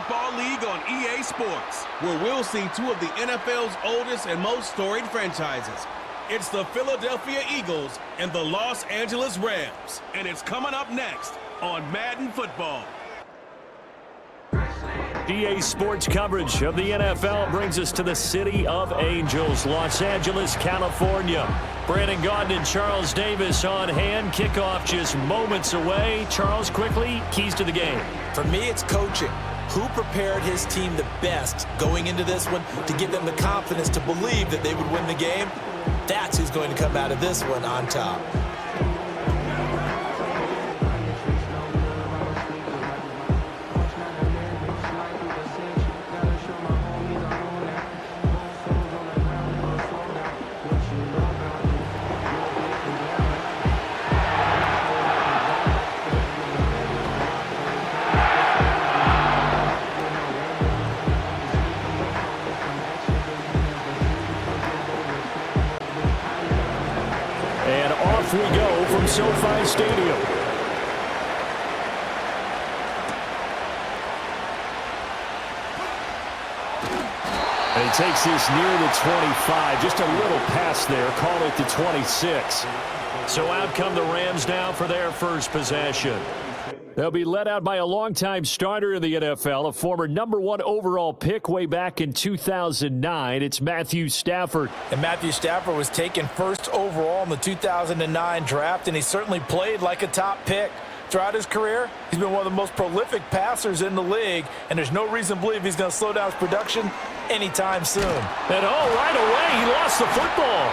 Football League on EA Sports, where we'll see two of the NFL's oldest and most storied franchises. It's the Philadelphia Eagles and the Los Angeles Rams, and it's coming up next on Madden Football. EA Sports coverage of the NFL brings us to the City of Angels, Los Angeles, California. Brandon Gaudin and Charles Davis on hand. Kickoff just moments away. Charles, quickly, keys to the game. For me, it's coaching. Who prepared his team the best going into this one to give them the confidence to believe that they would win the game? That's who's going to come out of this one on top. We go from SoFi Stadium. And he takes this near the 25. Just a little pass there. Call it the 26. So out come the Rams now for their first possession. They'll be led out by a longtime starter in the NFL, a former #1 overall pick way back in 2009. It's Matthew Stafford. And Matthew Stafford was taken first overall in the 2009 draft, and he certainly played like a top pick. Throughout his career, he's been one of the most prolific passers in the league, and there's no reason to believe he's going to slow down his production anytime soon. And right away, he lost the football.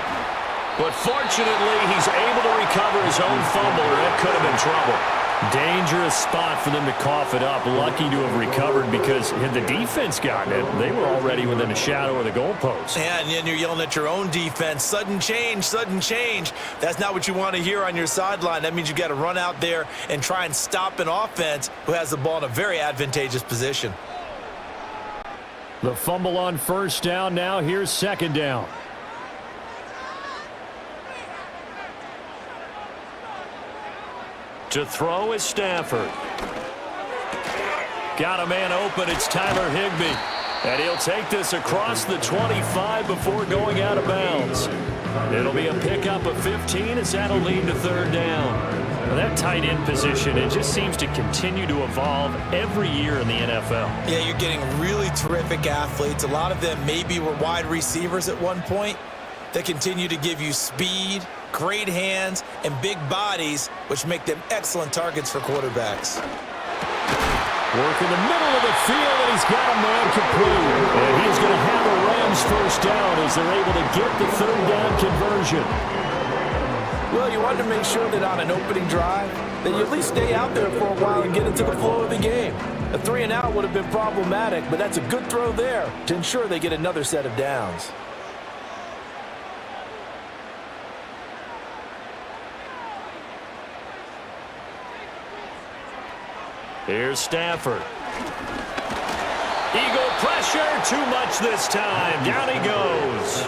But fortunately, he's able to recover his own fumble, or that could have been trouble. Dangerous spot for them to cough it up. Lucky to have recovered, because had the defense gotten it, they were already within a shadow of the goalpost. Yeah, and then you're yelling at your own defense. Sudden change, sudden change. That's not what you want to hear on your sideline. That means you got to run out there and try and stop an offense who has the ball in a very advantageous position. The fumble on first down. Now here's second down. To throw is Stafford. Got a man open. It's Tyler Higbee. And he'll take this across the 25 before going out of bounds. It'll be a pickup of 15 as that'll lead to third down. Well, that tight end position, it just seems to continue to evolve every year in the NFL. Yeah, you're getting really terrific athletes. A lot of them maybe were wide receivers at one point. They continue to give you speed, great hands, and big bodies, which make them excellent targets for quarterbacks. Work in the middle of the field, and he's got a man complete. And he's going to have a Rams first down as they're able to get the third down conversion. Well, you want to make sure that on an opening drive, that you at least stay out there for a while and get into the flow of the game. A 3-and-out would have been problematic, but that's a good throw there to ensure they get another set of downs. Here's Stafford. Eagle pressure, too much this time. Down he goes.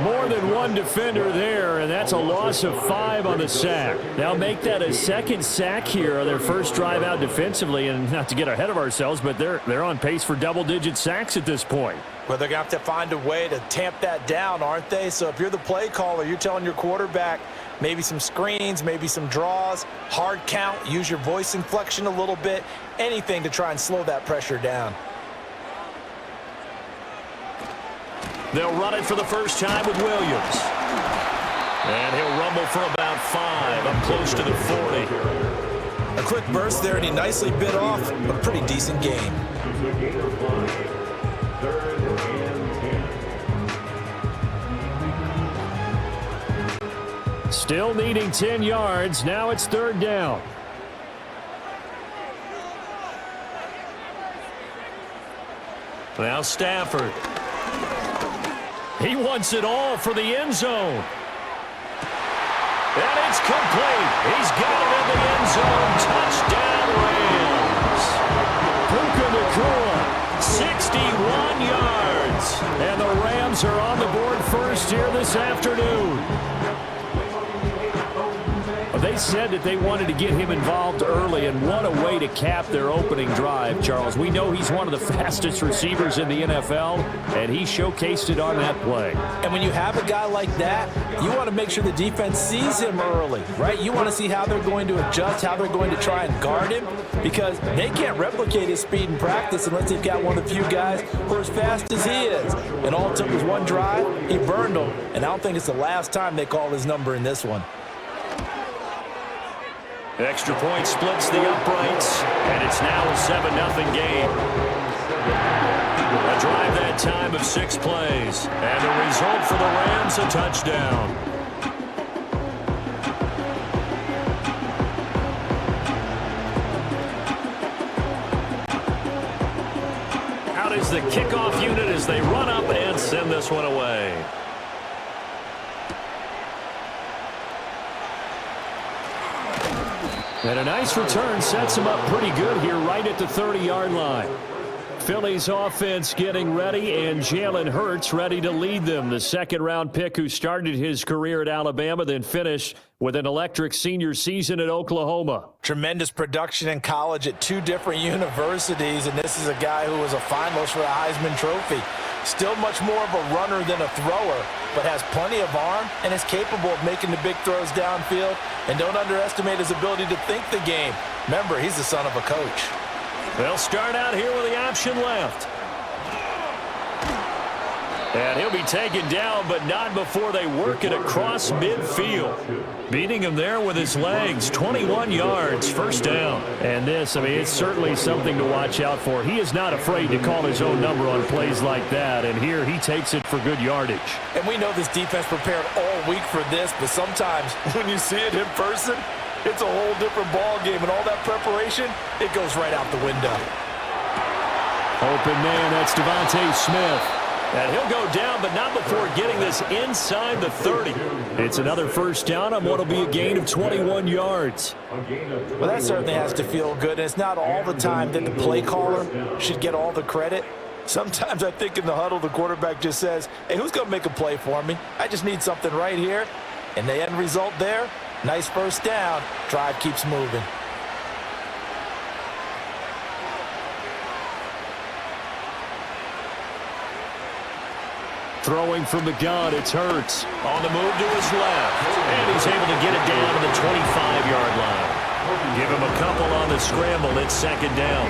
More than one defender there, and that's a loss of 5 on the sack. They'll make that a second sack here on their first drive out defensively, and not to get ahead of ourselves, but they're on pace for double-digit sacks at this point. Well, they're going to have to find a way to tamp that down, aren't they? So if you're the play caller, you're telling your quarterback maybe some screens, maybe some draws, hard count, use your voice inflection a little bit, anything to try and slow that pressure down. They'll run it for the first time with Williams. And he'll rumble for about 5, up close to the 40. A quick burst there, and he nicely bit off a pretty decent game. Still needing 10 yards. Now it's third down. Now Stafford. He wants it all for the end zone. And it's complete. He's got it in the end zone. Touchdown Rams. Puka Nacua, 61 yards. And the Rams are on the board first here this afternoon. They said that they wanted to get him involved early, and what a way to cap their opening drive, Charles. We know he's one of the fastest receivers in the NFL, and he showcased it on that play. And when you have a guy like that, you want to make sure the defense sees him early, right? You want to see how they're going to adjust, how they're going to try and guard him, because they can't replicate his speed in practice unless they've got one of the few guys who are as fast as he is. And all it took was one drive, he burned them, and I don't think it's the last time they call his number in this one. Extra point splits the uprights, and it's now a 7-0 game. A drive that time of 6 plays, and the result for the Rams, a touchdown. Out is the kickoff unit as they run up and send this one away. And a nice return sets him up pretty good here right at the 30-yard line. Philly's offense getting ready, and Jalen Hurts ready to lead them. The second-round pick who started his career at Alabama, then finished with an electric senior season at Oklahoma. Tremendous production in college at 2 different universities, and this is a guy who was a finalist for the Heisman Trophy. Still much more of a runner than a thrower, but has plenty of arm and is capable of making the big throws downfield. And don't underestimate his ability to think the game. Remember, he's the son of a coach. They'll start out here with the option left. And he'll be taken down, but not before they work it across midfield. Beating him there with his legs, 21 yards, first down. And this, I mean, it's certainly something to watch out for. He is not afraid to call his own number on plays like that, and here he takes it for good yardage. And we know this defense prepared all week for this, but sometimes when you see it in person, it's a whole different ball game, and all that preparation, it goes right out the window. Open man, that's Devontae Smith. And he'll go down, but not before getting this inside the 30. It's another first down on what will be a gain of 21 yards. Well, that certainly has to feel good, and it's not all the time that the play caller should get all the credit. Sometimes I think in the huddle, the quarterback just says, hey, who's going to make a play for me? I just need something right here. And the end result there, nice first down. Drive keeps moving. Throwing from the gun, it's Hurts. On the move to his left. And he's able to get it down to the 25-yard line. Give him a couple on the scramble. It's second down.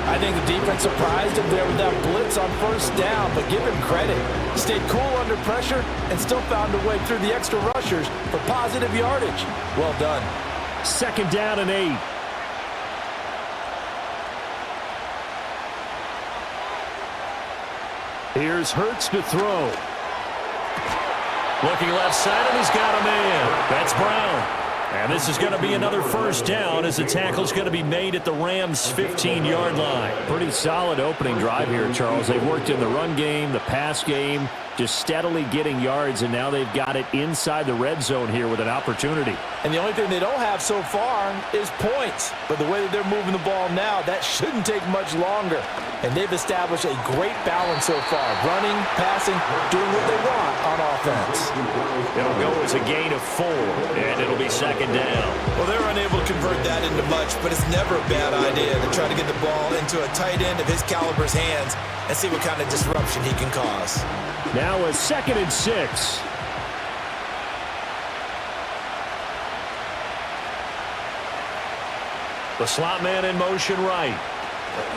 I think the defense surprised him there with that blitz on first down, but give him credit. Stayed cool under pressure and still found a way through the extra rushers for positive yardage. Well done. Second down and 8. Here's Hurts to throw. Looking left side, and he's got a man. That's Brown. And this is going to be another first down as the tackle's going to be made at the Rams' 15-yard line. Pretty solid opening drive here, Charles. They've worked in the run game, the pass game, just steadily getting yards, and now they've got it inside the red zone here with an opportunity. And the only thing they don't have so far is points. But the way that they're moving the ball now, that shouldn't take much longer. And they've established a great balance so far. Running, passing, doing what they want on offense. It'll go as a gain of 4, and it'll be second down. Well, they're unable to convert that into much, but it's never a bad idea to try to get the ball into a tight end of his caliber's hands and see what kind of disruption he can cause. Now a 2nd and 6. The slot man in motion right.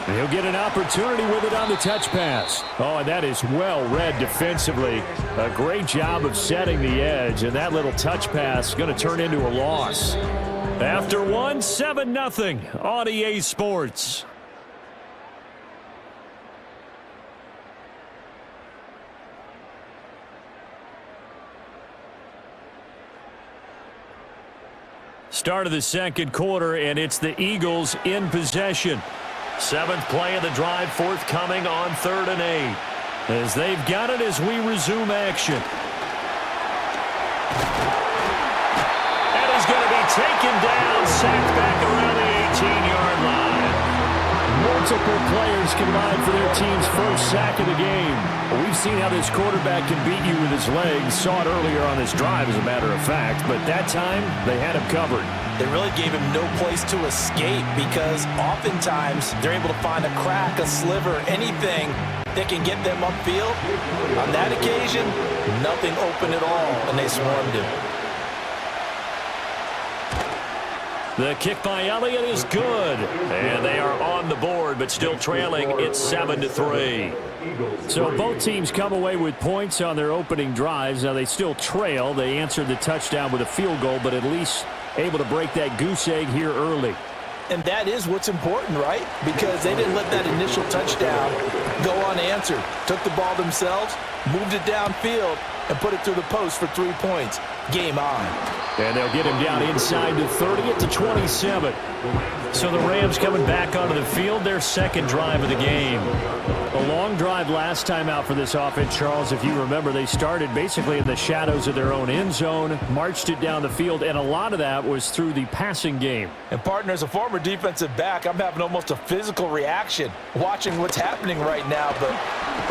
And he'll get an opportunity with it on the touch pass. Oh, and that is well read defensively. A great job of setting the edge, and that little touch pass is going to turn into a loss. After 1, 7-0 on EA Sports. Start of the second quarter, and it's the Eagles in possession. 7th play of the drive forthcoming on 3rd and 8. As they've got it as we resume action. And he's going to be taken down, sacked back around the 18-yard line. multiple players combined for their team's first sack of the game. We've seen how this quarterback can beat you with his legs. Saw it earlier on this drive, as a matter of fact. But that time, they had him covered. They really gave him no place to escape because oftentimes they're able to find a crack, a sliver, anything that can get them upfield. On that occasion, nothing open at all, and they swarmed him. The kick by Elliott is good. And they are on the board, but still trailing. It's 7-3. So both teams come away with points on their opening drives. Now they still trail. They answered the touchdown with a field goal, but at least able to break that goose egg here early. And that is what's important, right? Because they didn't let that initial touchdown go unanswered. Took the ball themselves, moved it downfield, and put it through the post for 3 points. Game on. And they'll get him down inside to 30 at the 27. So the Rams coming back onto the field, their second drive of the game. A long drive last time out for this offense, Charles. If you remember, they started basically in the shadows of their own end zone, marched it down the field, and a lot of that was through the passing game. And partner, as a former defensive back, I'm having almost a physical reaction watching what's happening right now. But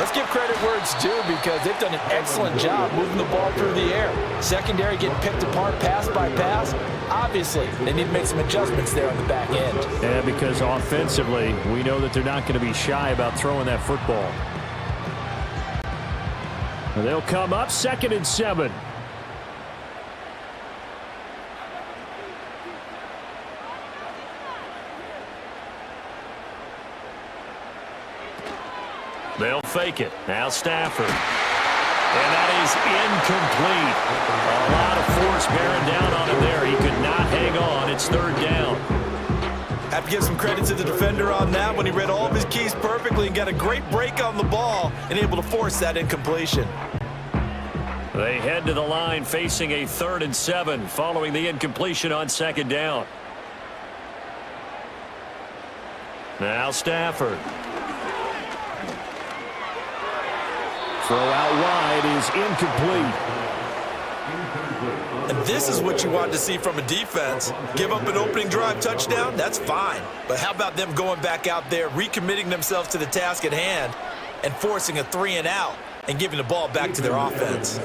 let's give credit where it's due because they've done an excellent job moving the ball through the air. Secondary getting picked apart pass by pass. Obviously, they need to make some adjustments there on the back end. Yeah, because offensively, we know that they're not going to be shy about throwing that football. They'll come up 2nd and 7. They'll fake it. Now Stafford. And that is incomplete. A lot of force bearing down on him there. He could not hang on. It's 3rd down. Have to give some credit to the defender on that when he read all of his keys perfectly and got a great break on the ball and able to force that incompletion. They head to the line facing a 3rd and 7 following the incompletion on 2nd down. Now Stafford. Throw out wide is incomplete. And this is what you want to see from a defense. Give up an opening drive touchdown, that's fine. But how about them going back out there, recommitting themselves to the task at hand, and forcing a 3 and out and giving the ball back to their offense.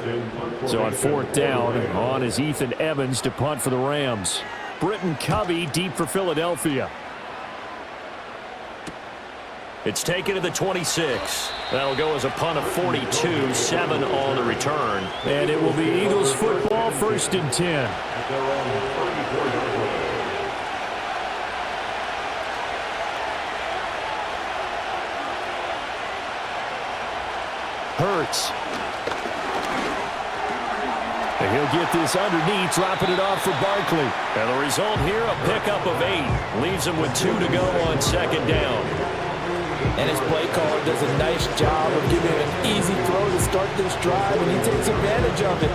So on 4th down, on is Ethan Evans to punt for the Rams. Britton Covey deep for Philadelphia. It's taken to the 26. That'll go as a punt of 42, 7 on the return. And it will be Eagles football, 1st and 10. Hurts. And he'll get this underneath, dropping it off for Barkley. And the result here, a pickup of 8. Leaves him with 2 to go on 2nd down. And his play caller does a nice job of giving him an easy throw to start this drive, and he takes advantage of it.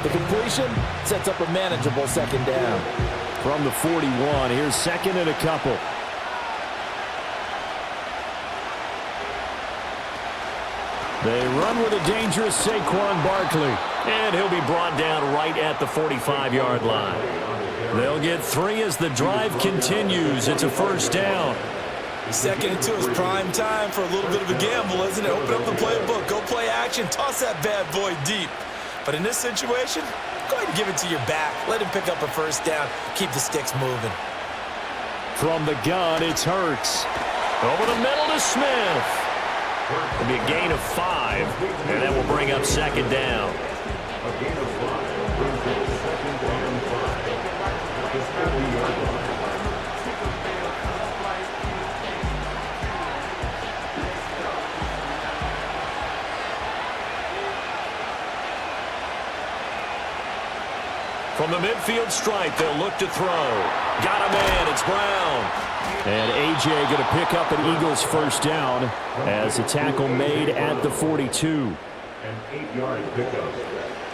The completion sets up a manageable 2nd down. From the 41, here's 2nd and a couple. They run with a dangerous Saquon Barkley. And he'll be brought down right at the 45-yard line. They'll get 3 as the drive continues. It's a 1st down. 2nd and 2 is prime time for a little bit of a gamble, isn't it? Open up the playbook, go play action, toss that bad boy deep. But in this situation, go ahead and give it to your back. Let him pick up a 1st down, keep the sticks moving. From the gun, it's Hurts. Over the middle to Smith. It'll be a gain of 5, and that will bring up 2nd down. A gain of 5 brings up 2nd down and 5. From the midfield stripe, they'll look to throw. Got a man, it's Brown. And A.J. going to pick up an Eagles 1st down as a tackle made at the 42. An 8-yard pickup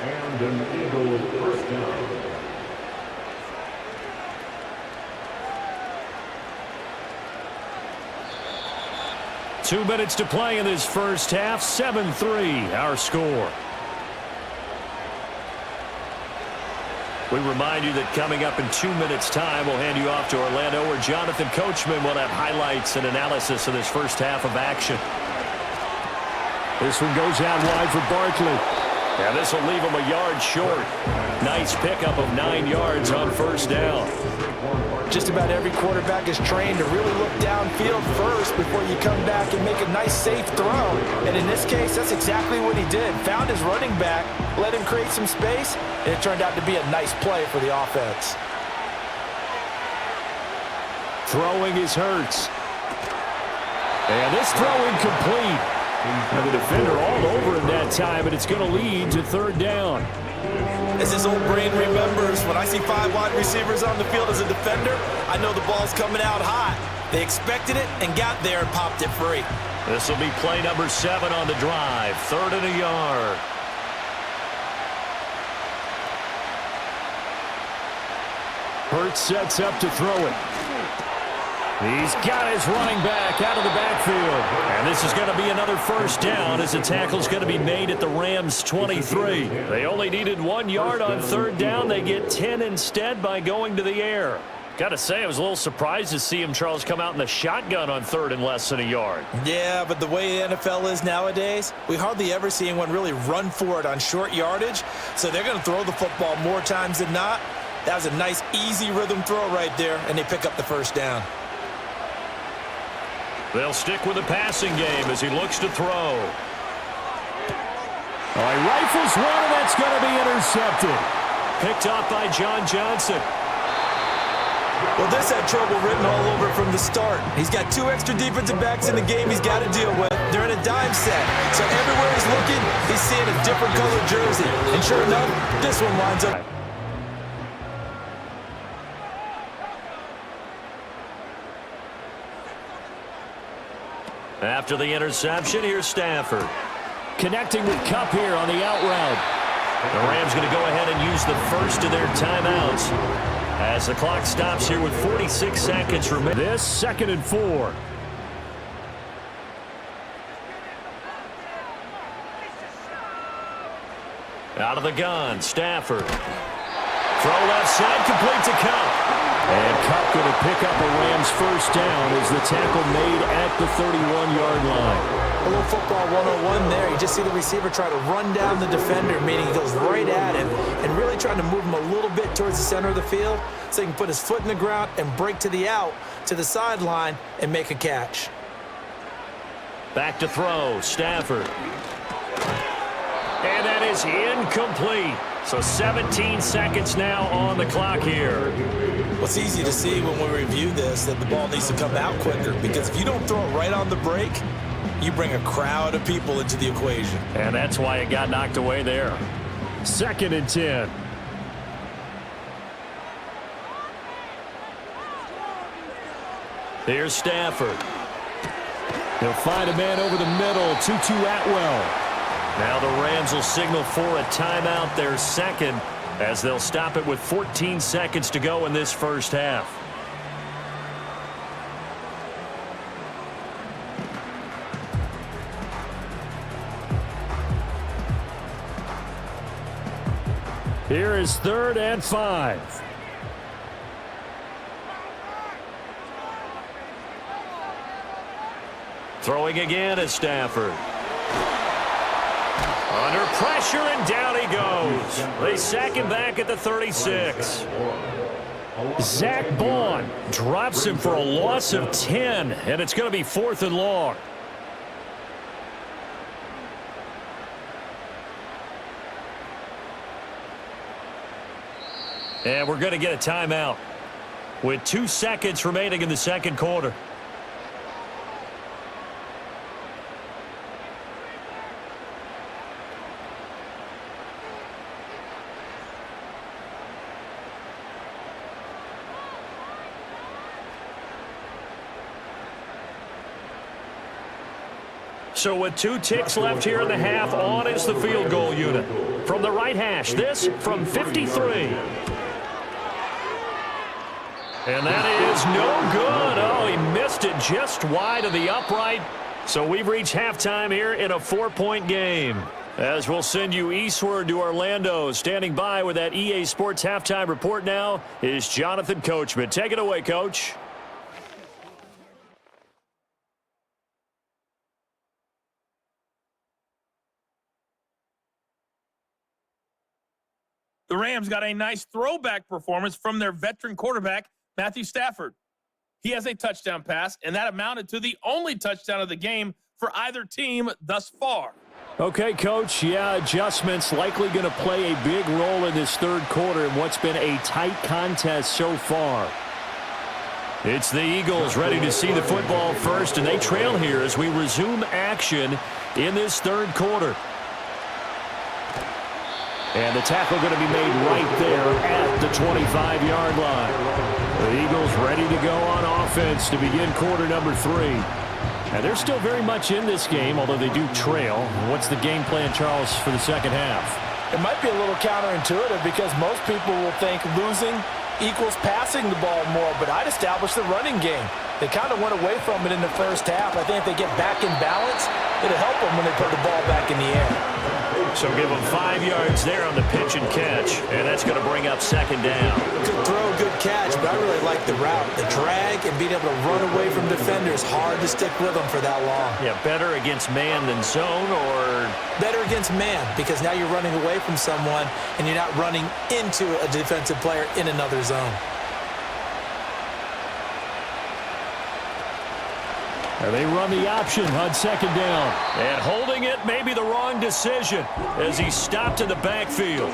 and an Eagles 1st down. Two minutes to play in this first half. 7-3, our score. We remind you that coming up in 2 minutes' time, we'll hand you off to Orlando, where Jonathan Coachman will have highlights and analysis of this first half of action. This one goes out wide for Barkley. And this will leave him a yard short. Nice pickup of 9 yards on first down. Just about every quarterback is trained to really look downfield first before you come back and make a nice, safe throw. And in this case, that's exactly what he did. Found his running back, let him create some space, and it turned out to be a nice play for the offense. Throwing is Hurts. And this throw incomplete. And the defender all over him that time, and it's going to lead to third down. As his old brain remembers, when I see 5 wide receivers on the field as a defender, I know the ball's coming out hot. They expected it and got there and popped it free. This will be play number 7 on the drive. 3rd and a yard. Hurts sets up to throw it. He's got his running back out of the backfield. And this is going to be another first down as the tackle's going to be made at the Rams' 23. They only needed 1 yard on 3rd down. They get 10 instead by going to the air. Got to say, I was a little surprised to see him, Charles, come out in the shotgun on 3rd and less than a yard. Yeah, but the way the NFL is nowadays, we hardly ever see anyone really run for it on short yardage. So they're going to throw the football more times than not. That was a nice, easy rhythm throw right there, and they pick up the first down. They'll stick with the passing game as he looks to throw. All right, rifles one, and that's going to be intercepted. Picked off by John Johnson. Well, this had trouble written all over from the start. He's got 2 extra defensive backs in the game he's got to deal with. They're in a dime set. So everywhere he's looking, he's seeing a different colored jersey. And sure enough, this one winds up. After the interception, here's Stafford. Connecting with Kupp here on the out route. The Rams going to go ahead and use the first of their timeouts as the clock stops here with 46 seconds remaining. This 2nd and 4. Out of the gun, Stafford. Throw left side, complete to Kupp. And Kupp going to pick up a Rams first down as the tackle made at the 31-yard line. A little football 101 there. You just see the receiver try to run down the defender, meaning he goes right at him and really trying to move him a little bit towards the center of the field so he can put his foot in the ground and break to the out, to the sideline, and make a catch. Back to throw, Stafford. And that is incomplete. So 17 seconds now on the clock here. Well, it's easy to see when we review this that the ball needs to come out quicker, because if you don't throw it right on the break, you bring a crowd of people into the equation. And that's why it got knocked away there. 2nd and 10. Here's Stafford. They'll find a man over the middle, Tutu Atwell. Now the Rams will signal for a timeout, their second, as they'll stop it with 14 seconds to go in this first half. Here is 3rd and 5. Throwing again is Stafford. Under pressure, and down he goes. They sack him back at the 36. Zach Bond Drops him for a loss of 10, and it's going to be 4th and long. And we're going to get a timeout with 2 seconds remaining in the second quarter. So with 2 ticks left here in the half, on is the field goal unit. From the right hash, this from 53. And that is no good. Oh, he missed it just wide of the upright. So we've reached halftime here in a 4-point game. As we'll send you eastward to Orlando. Standing by with that EA Sports halftime report now is Jonathan Coachman. Take it away, Coach. The Rams got a nice throwback performance from their veteran quarterback, Matthew Stafford. He has a touchdown pass, and that amounted to the only touchdown of the game for either team thus far. Okay, Coach. Yeah, adjustments likely going to play a big role in this third quarter in what's been a tight contest so far. It's the Eagles ready to see the football first, and they trail here as we resume action in this third quarter. And the tackle going to be made right there at the 25-yard line. The Eagles ready to go on offense to begin quarter number 3. And they're still very much in this game, although they do trail. What's the game plan, Charles, for the second half? It might be a little counterintuitive because most people will think losing equals passing the ball more, but I'd establish the running game. They kind of went away from it in the first half. I think if they get back in balance, it'll help them when they put the ball back in the air. So give them 5 yards there on the pitch and catch, and that's going to bring up second down. Good throw, good catch, but I really like the route. The drag and being able to run away from defenders, hard to stick with them for that long. Yeah, better against man than zone, or? Better against man, because now you're running away from someone and you're not running into a defensive player in another zone. And they run the option on second down. And holding it may be the wrong decision as he stopped in the backfield.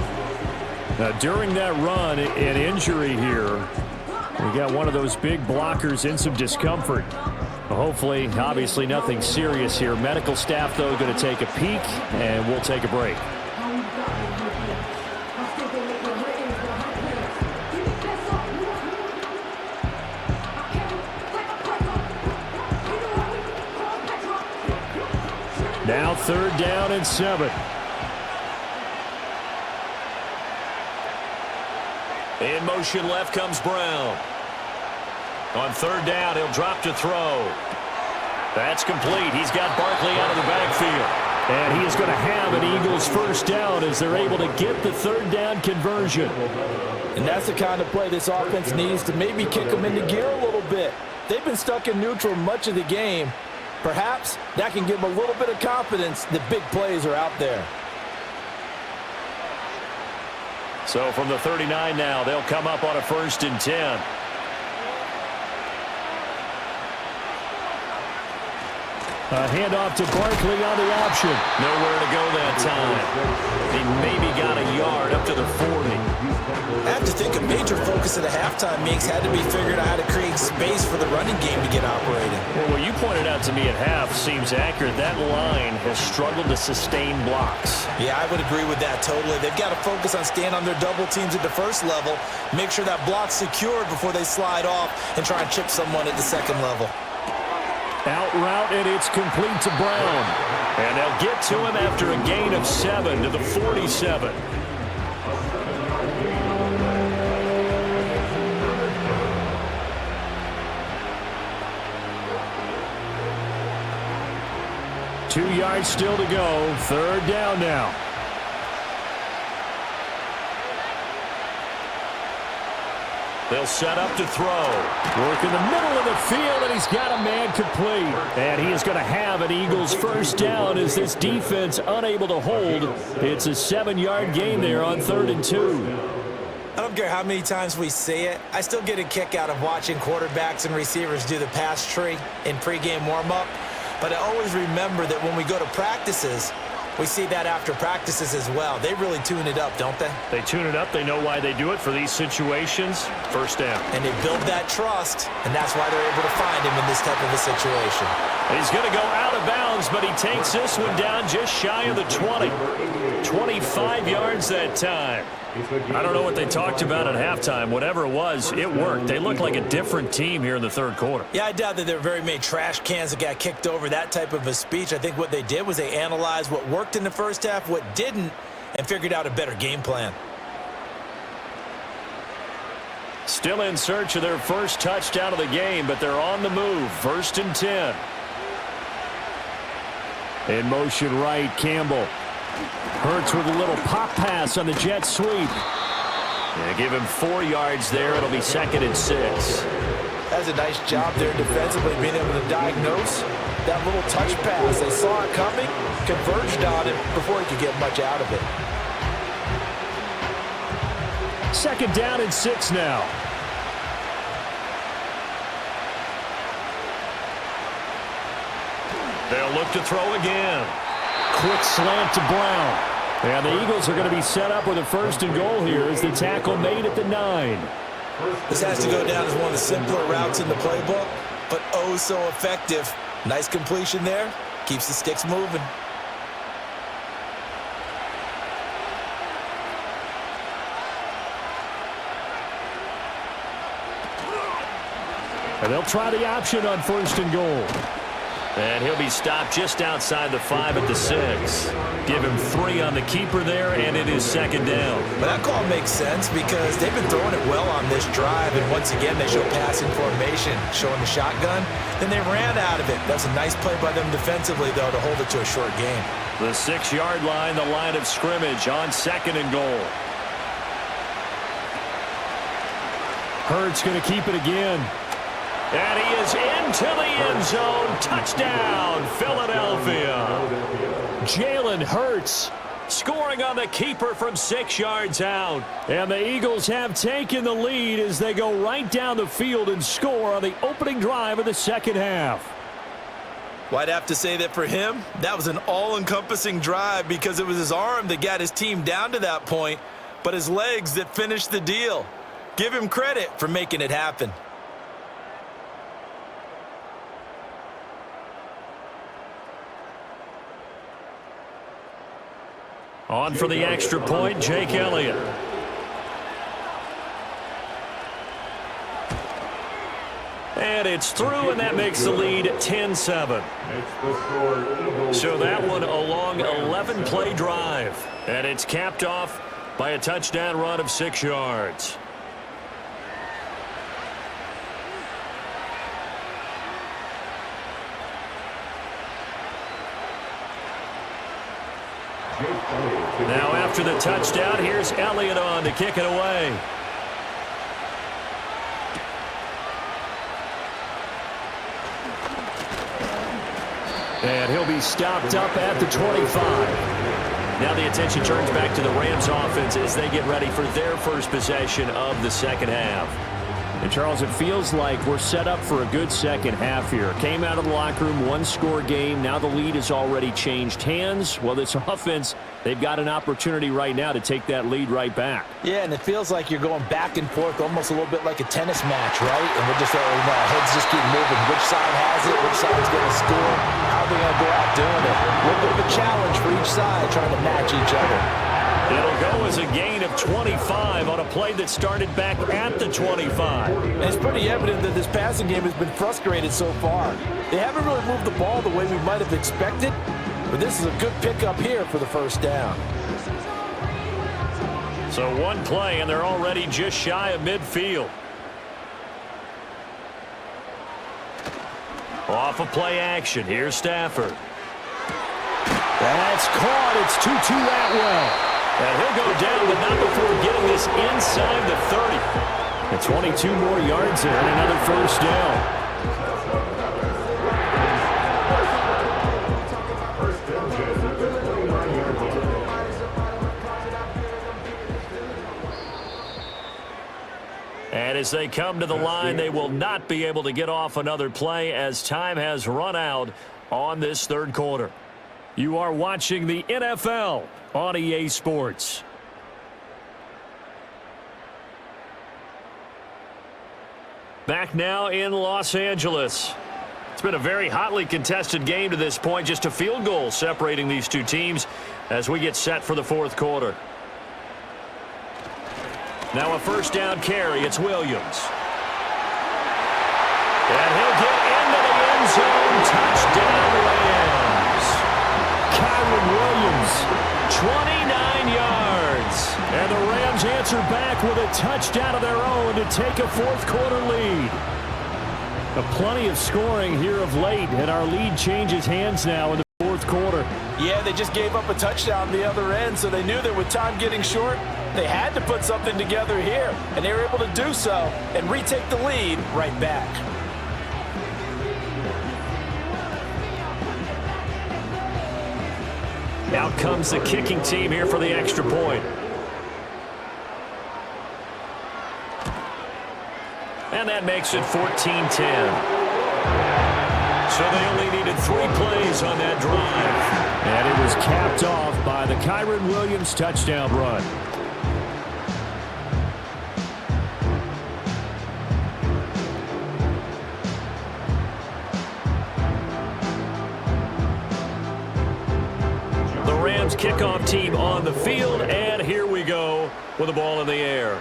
Now, during that run, an injury here. We got one of those big blockers in some discomfort. Hopefully, obviously nothing serious here. Medical staff, though, going to take a peek, and we'll take a break. Now third down and 7. In motion left comes Brown. On third down, he'll drop to throw. That's complete. He's got Barkley out of the backfield. And he is going to have an Eagles first down as they're able to get the third down conversion. And that's the kind of play this offense needs to maybe kick them into gear a little bit. They've been stuck in neutral much of the game. Perhaps that can give them a little bit of confidence that big plays are out there. So from the 39 now, they'll come up on a 1st and 10. A handoff to Barkley on the option. Nowhere to go that time. He maybe got a yard up to the 40. I have to think a major focus of the halftime meetings had to be figuring out how to create space for the running game to get operating. Well, what you pointed out to me at half seems accurate. That line has struggled to sustain blocks. Yeah, I would agree with that totally. They've got to focus on staying on their double teams at the first level, make sure that block's secured before they slide off and try and chip someone at the second level. Out route, and it's complete to Brown. And they'll get to him after a gain of 7 to the 47. Two yards still to go. Third down now. They'll set up to throw. Work in the middle of the field, and he's got a man complete. And he is going to have an Eagles first down as this defense unable to hold. It's a 7-yard gain there on 3rd and 2. I don't care how many times we say it. I still get a kick out of watching quarterbacks and receivers do the pass tree in pregame warm-up. But I always remember that when we go to practices, we see that after practices as well. They really tune it up, don't they? They tune it up. They know why they do it for these situations. First down. And they build that trust, and that's why they're able to find him in this type of a situation. He's going to go out of bounds, but he takes this one down just shy of the 20. 25 yards that time. I don't know what they talked about at halftime. Whatever it was, it worked. They looked like a different team here in the third quarter. Yeah, I doubt that there were very many trash cans that got kicked over, that type of a speech. I think what they did was they analyzed what worked in the first half, what didn't, and figured out a better game plan. Still in search of their first touchdown of the game, but they're on the move. 1st and 10. In motion right, Campbell. Hurts with a little pop pass on the jet sweep. Yeah, give him 4 yards there. It'll be 2nd and 6. That's a nice job there defensively, being able to diagnose that little touch pass. They saw it coming, converged on it before he could get much out of it. 2nd down and 6 now. They'll look to throw again. Quick slant to Brown. And the Eagles are going to be set up with a 1st and goal here as the tackle made at the 9. This has to go down as one of the simpler routes in the playbook, but oh so effective. Nice completion there. Keeps the sticks moving. And they'll try the option on 1st and goal. And he'll be stopped just outside the 5 at the 6. Give him 3 on the keeper there, and it is 2nd down. But that call makes sense because they've been throwing it well on this drive, and once again they show passing formation, showing the shotgun. Then they ran out of it. That was a nice play by them defensively, though, to hold it to a short game. The 6-yard line, the line of scrimmage on 2nd and goal. Hurts going to keep it again. And he is into the end zone. Touchdown, Philadelphia. Jalen Hurts scoring on the keeper from 6 yards out. And the Eagles have taken the lead as they go right down the field and score on the opening drive of the 2nd half. Well, I'd have to say that for him, that was an all-encompassing drive because it was his arm that got his team down to that point, but his legs that finished the deal. Give him credit for making it happen. On for the extra point, Jake Elliott. And it's through, and that makes the lead 10-7. So that one a long 11-play drive. And it's capped off by a touchdown run of 6 yards. Now after the touchdown, here's Elliott on to kick it away. And he'll be stopped up at the 25. Now the attention turns back to the Rams offense as they get ready for their first possession of the 2nd half. And Charles, it feels like we're set up for a good 2nd half here. Came out of the locker room, 1-score game. Now the lead has already changed hands. Well, this offense, they've got an opportunity right now to take that lead right back. Yeah, and it feels like you're going back and forth almost a little bit like a tennis match, right? And we're just, heads just keep moving. Which side has it? Which side's going to score? How are they going to go out doing it? A little bit of a challenge for each side trying to match each other. It'll go as a gain of 25 on a play that started back at the 25. And it's pretty evident that this passing game has been frustrated so far. They haven't really moved the ball the way we might have expected, but this is a good pickup here for the 1st down. So one play, and they're already just shy of midfield. Off of play action, here's Stafford. That's caught. It's Tutu Atwell. And he'll go down, but not before getting this inside the 30. And 22 more yards there and another 1st down. And as they come to the line, they will not be able to get off another play as time has run out on this 3rd quarter. You are watching the NFL on EA Sports. Back now in Los Angeles. It's been a very hotly contested game to this point. Just a field goal separating these two teams as we get set for the 4th quarter. Now a 1st down carry. It's Williams. And he'll get into the end zone. Touchdown Rams. Kyron Williams. 29 yards. And the Rams answer back with a touchdown of their own to take a 4th quarter lead. Plenty of scoring here of late, and our lead changes hands now in the 4th quarter. score. Yeah, they just gave up a touchdown the other end, so they knew that with time getting short, they had to put something together here, and they were able to do so and retake the lead right back. Out comes the kicking team here for the extra point. And that makes it 14-10. So they only needed 3 plays on that drive. And it was capped off by the Kyron Williams touchdown run. The Rams kickoff team on the field, and here we go with the ball in the air.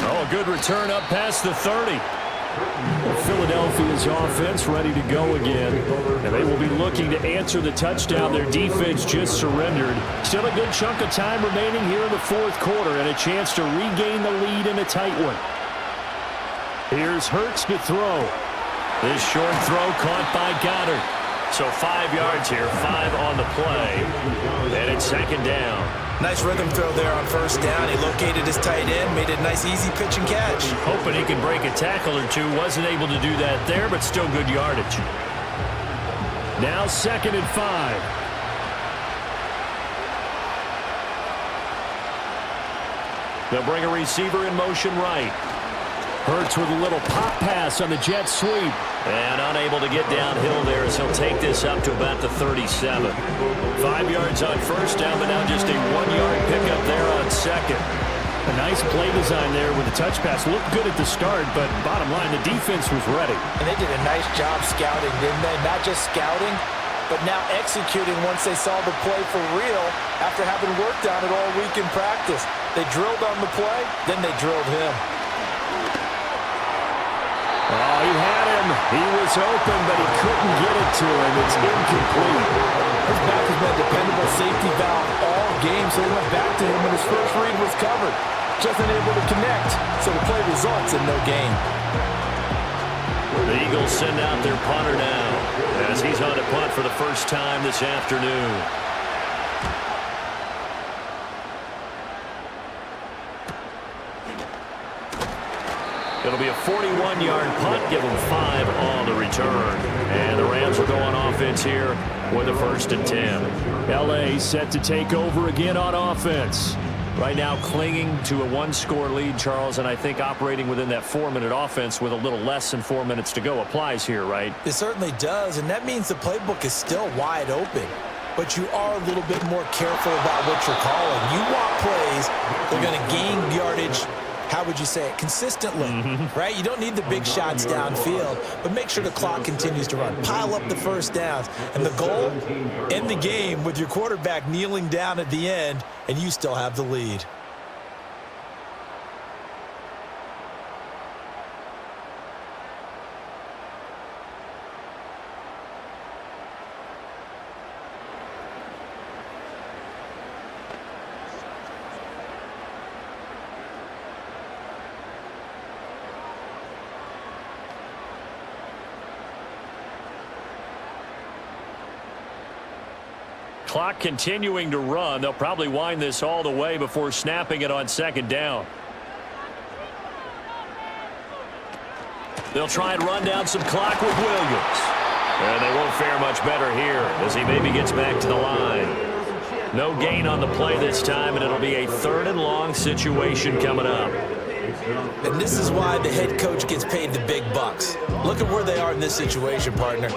Oh, a good return up past the 30. Philadelphia's offense ready to go again. And they will be looking to answer the touchdown their defense just surrendered. Still a good chunk of time remaining here in the fourth quarter and a chance to regain the lead in a tight one. Here's Hurts to throw. This short throw caught by Goddard. So 5 yards here, 5 on the play. And it's second down. Nice rhythm throw there on first down. He located his tight end, made a nice easy pitch and catch. Hoping he can break a tackle or two. Wasn't able to do that there, but still good yardage. Now 2nd and 5. They'll bring a receiver in motion right. Hurts with a little pop pass on the jet sweep. And unable to get downhill there as he'll take this up to about the 37. 5 yards on first down, but now just a 1-yard pickup there on second. A nice play design there with the touch pass. Looked good at the start, but bottom line, the defense was ready. And they did a nice job scouting, didn't they? Not just scouting, but now executing once they saw the play for real after having worked on it all week in practice. They drilled on the play, then they drilled him. Oh, he had him. He was open, but he couldn't get it to him. It's incomplete. His back has been a dependable safety valve all game, so he went back to him when his first read was covered. Just unable to connect, so the play results in no gain. The Eagles send out their punter now as he's on to punt for the first time this afternoon. It'll be a 41-yard punt, give them 5 on the return. And the Rams will go on offense here with a 1st and 10. L.A. set to take over again on offense. Right now clinging to a 1-score lead, Charles, and I think operating within that 4-minute offense with a little less than 4 minutes to go applies here, right? It certainly does, and that means the playbook is still wide open. But you are a little bit more careful about what you're calling. You want plays that are going to gain yardage, how would you say it, consistently, right? You don't need the big shots downfield, but make sure the clock continues to run. Pile up the first downs. And the goal, end the game with your quarterback kneeling down at the end, and you still have the lead. Clock continuing to run. They'll probably wind this all the way before snapping it on second down. They'll try and run down some clock with Williams. And they won't fare much better here as he maybe gets back to the line. No gain on the play this time, and it'll be a 3rd and long situation coming up. And this is why the head coach gets paid the big bucks. Look at where they are in this situation, partner.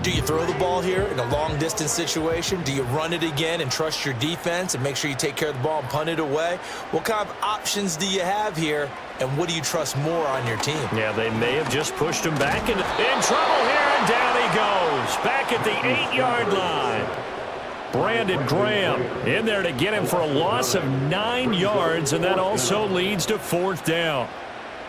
Do you throw the ball here in a long-distance situation? Do you run it again and trust your defense and make sure you take care of the ball and punt it away? What kind of options do you have here, and what do you trust more on your team? Yeah, they may have just pushed him back in trouble here, and down he goes. Back at the 8-yard line. Brandon Graham in there to get him for a loss of 9 yards, and that also leads to 4th down.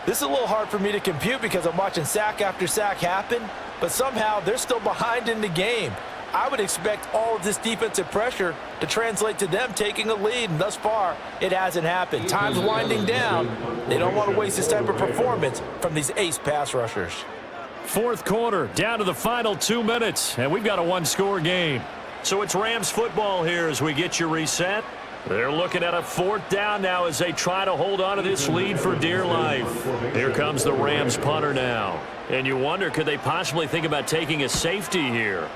This is a little hard for me to compute because I'm watching sack after sack happen, but somehow they're still behind in the game. I would expect all of this defensive pressure to translate to them taking a lead, and thus far, it hasn't happened. Time's winding down. They don't want to waste this type of performance from these ace pass rushers. Fourth quarter, down to the final 2 minutes, and we've got a one-score game. So it's Rams football here as we get you reset. They're looking at a fourth down now as they try to hold on to this lead for dear life. Here comes the Rams punter now. And you wonder, could they possibly think about taking a safety here?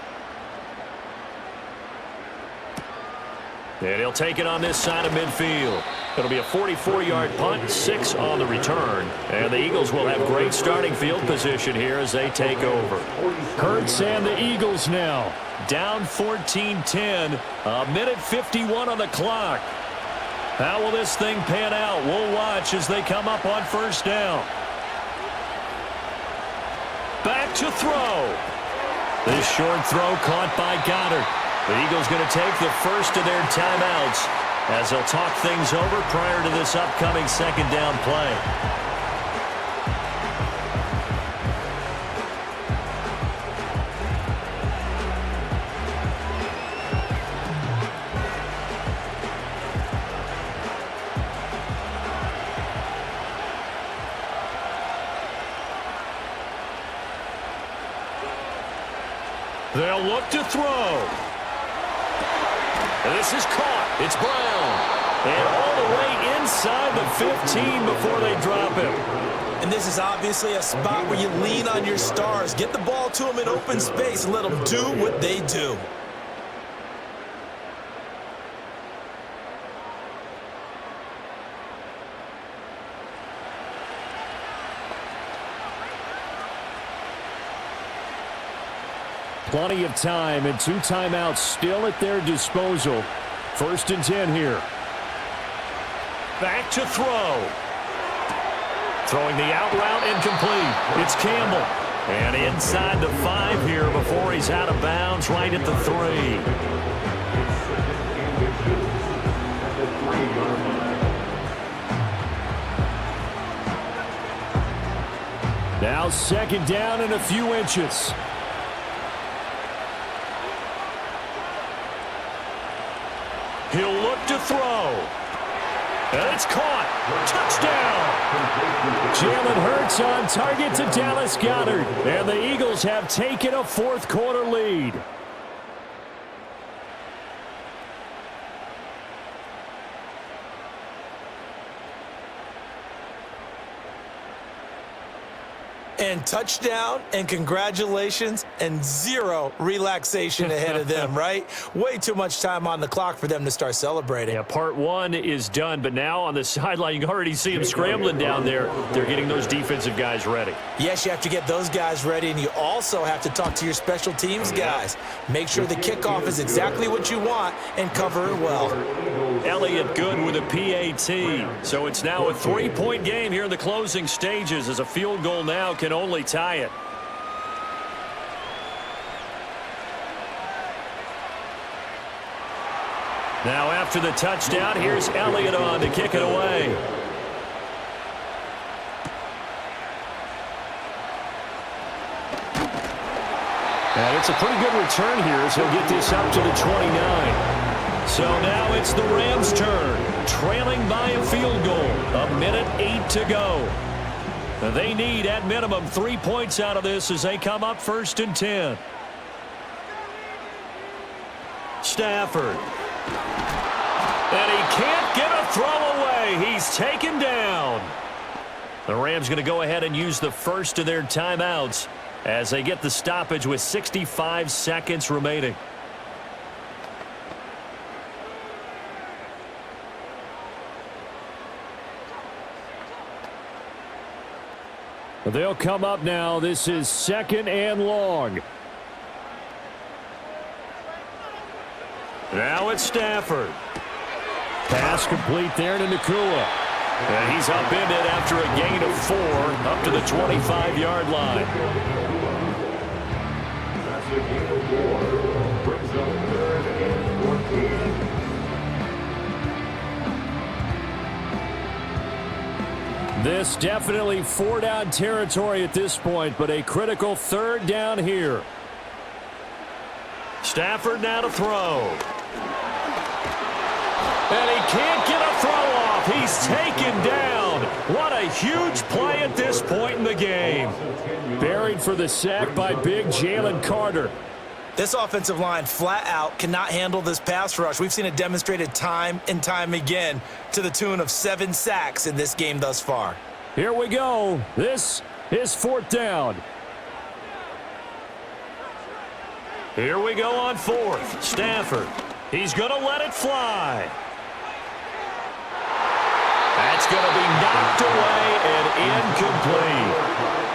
And he'll take it on this side of midfield. It'll be a 44-yard punt, 6 on the return. And the Eagles will have great starting field position here as they take over. Hurts and the Eagles now. Down 14-10, a minute 51 on the clock. How will this thing pan out? We'll watch as they come up on first down. Back to throw. This short throw caught by Goddard. The Eagles going to take the first of their timeouts as they'll talk things over prior to this upcoming second down play. They'll look to throw. This is caught. It's Brown. And all the way inside the 15 before they drop him. And this is obviously a spot where you lean on your stars. Get the ball to them in open space and let them do what they do. Plenty of time and 2 timeouts still at their disposal. First and 10 here. Back to throw. Throwing the out route incomplete. It's Campbell. And inside the 5 here before he's out of bounds right at the 3. Now second down and a few inches. He'll look to throw. And it's caught. Touchdown. Jalen Hurts on target to Dallas Goedert. And the Eagles have taken a fourth quarter lead. And touchdown, and congratulations, and 0 relaxation ahead of them, right? Way too much time on the clock for them to start celebrating. Yeah, part 1 is done, but now on the sideline, you can already see them scrambling down there. They're getting those defensive guys ready. Yes, you have to get those guys ready, and you also have to talk to your special teams guys. Make sure the kickoff is exactly what you want and cover it well. Elliott good with a PAT. So it's now a 3-point game here in the closing stages as a field goal now can only tie it. Now after the touchdown, here's Elliott on to kick it away. And it's a pretty good return here as he'll get this up to the 29. So now it's the Rams' turn, trailing by a field goal. A minute 8 to go. They need, at minimum, 3 points out of this as they come up first and 10. Stafford. And he can't get a throw away. He's taken down. The Rams going to go ahead and use the first of their timeouts as they get the stoppage with 65 seconds remaining. They'll come up now. This is second and long. Now it's Stafford. Pass complete there to Nakua. And he's upended after a gain of 4 up to the 25-yard line. That's a gain of 4. Brings up third and 14. This definitely 4-down territory at this point, but a critical third down here. Stafford now to throw. And he can't get a throw off. He's taken down. What a huge play at this point in the game. Buried for the sack by big Jalen Carter. This offensive line flat out cannot handle this pass rush. We've seen it demonstrated time and time again to the tune of 7 sacks in this game thus far. Here we go. This is 4th down. Here we go on 4th. Stafford. He's going to let it fly. That's going to be knocked away and incomplete.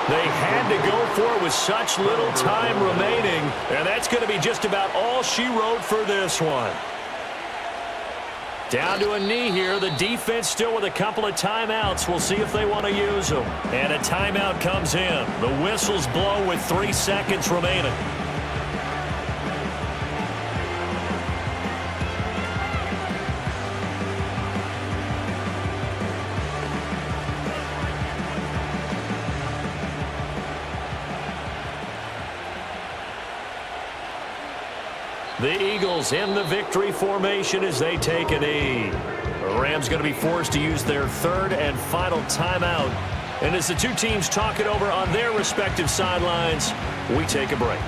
They had to go for it with such little time remaining, and that's going to be just about all she wrote for this one. Down to a knee here. The defense still with a couple of timeouts. We'll see if they want to use them. And a timeout comes in. The whistles blow with 3 seconds remaining. The Eagles in the victory formation as they take a knee. The Rams going to be forced to use their 3rd and final timeout. And as the two teams talk it over on their respective sidelines, we take a break.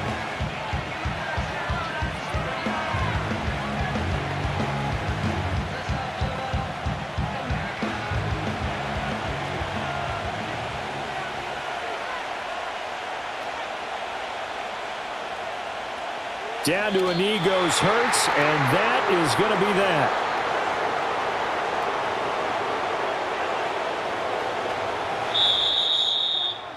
Down to a knee goes Hurts, and that is going to be that.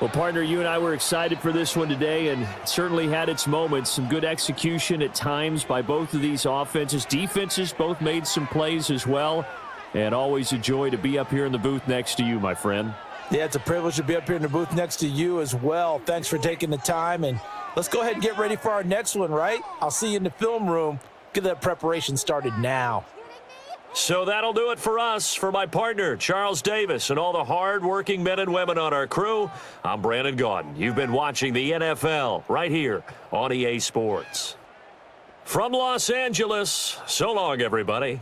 Well, partner, you and I were excited for this one today, and it certainly had its moments. Some good execution at times by both of these offenses. Defenses both made some plays as well, and always a joy to be up here in the booth next to you, my friend. Yeah, it's a privilege to be up here in the booth next to you as well. Thanks for taking the time, and let's go ahead and get ready for our next one, right? I'll see you in the film room. Get that preparation started now. So that'll do it for us. For my partner, Charles Davis, and all the hard-working men and women on our crew, I'm Brandon Gaudin. You've been watching the NFL right here on EA Sports. From Los Angeles, so long, everybody.